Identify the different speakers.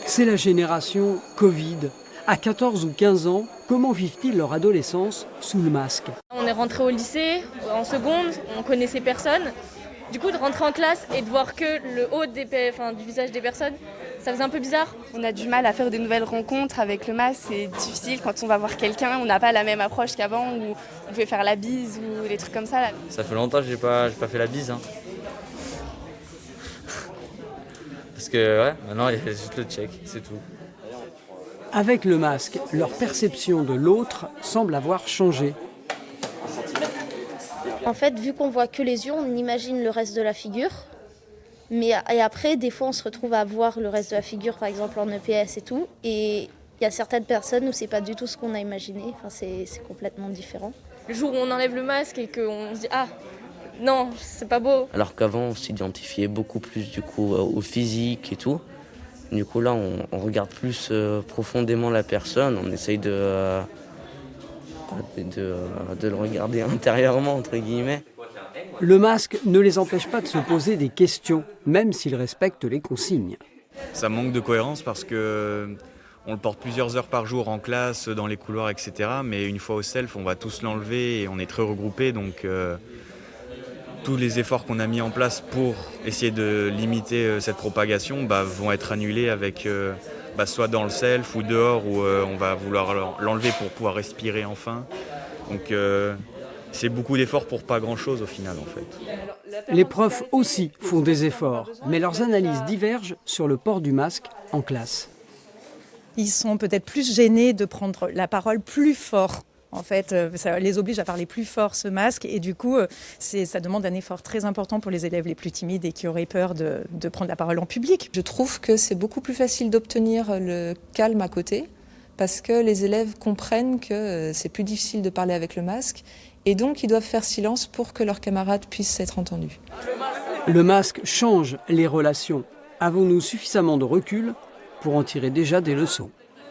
Speaker 1: C'est la génération Covid. À 14 ou 15 ans, comment vivent-ils leur adolescence sous le masque?
Speaker 2: On est rentré au lycée, en seconde, on connaissait personne. Du coup, de rentrer en classe et de voir que le haut du visage des personnes, ça faisait un peu bizarre.
Speaker 3: On a du mal à faire de nouvelles rencontres avec le masque, c'est difficile quand on va voir quelqu'un, on n'a pas la même approche qu'avant où on pouvait faire la bise ou des trucs comme ça.
Speaker 4: Ça fait longtemps que j'ai pas fait la bise. Parce que maintenant il y a juste le check, c'est tout.
Speaker 1: Avec le masque, leur perception de l'autre semble avoir changé.
Speaker 5: En fait, vu qu'on voit que les yeux, on imagine le reste de la figure. Et après, des fois, on se retrouve à voir le reste de la figure, par exemple en EPS et tout. Et il y a certaines personnes où c'est pas du tout ce qu'on a imaginé. Enfin, c'est complètement différent.
Speaker 2: Le jour où on enlève le masque et qu'on se dit « Ah, non, c'est pas beau ».
Speaker 6: Alors qu'avant, on s'identifiait beaucoup plus du coup au physique et tout. Du coup, là, on regarde plus profondément la personne. On essaye de le regarder intérieurement, entre guillemets.
Speaker 1: Le masque ne les empêche pas de se poser des questions, même s'ils respectent les consignes.
Speaker 7: Ça manque de cohérence parce que on le porte plusieurs heures par jour en classe, dans les couloirs, etc. Mais une fois au self, on va tous l'enlever et on est très regroupés. Donc tous les efforts qu'on a mis en place pour essayer de limiter cette propagation vont être annulés avec soit dans le self ou dehors où on va vouloir l'enlever pour pouvoir respirer enfin. Donc c'est beaucoup d'efforts pour pas grand-chose au final en fait.
Speaker 1: Les profs aussi font des efforts, mais leurs analyses divergent sur le port du masque en classe.
Speaker 8: Ils sont peut-être plus gênés de prendre la parole plus fort. En fait, ça les oblige à parler plus fort, ce masque. Et du coup, ça demande un effort très important pour les élèves les plus timides et qui auraient peur de prendre la parole en public.
Speaker 9: Je trouve que c'est beaucoup plus facile d'obtenir le calme à côté parce que les élèves comprennent que c'est plus difficile de parler avec le masque et donc ils doivent faire silence pour que leurs camarades puissent être entendus.
Speaker 1: Le masque change les relations. Avons-nous suffisamment de recul pour en tirer déjà des leçons ?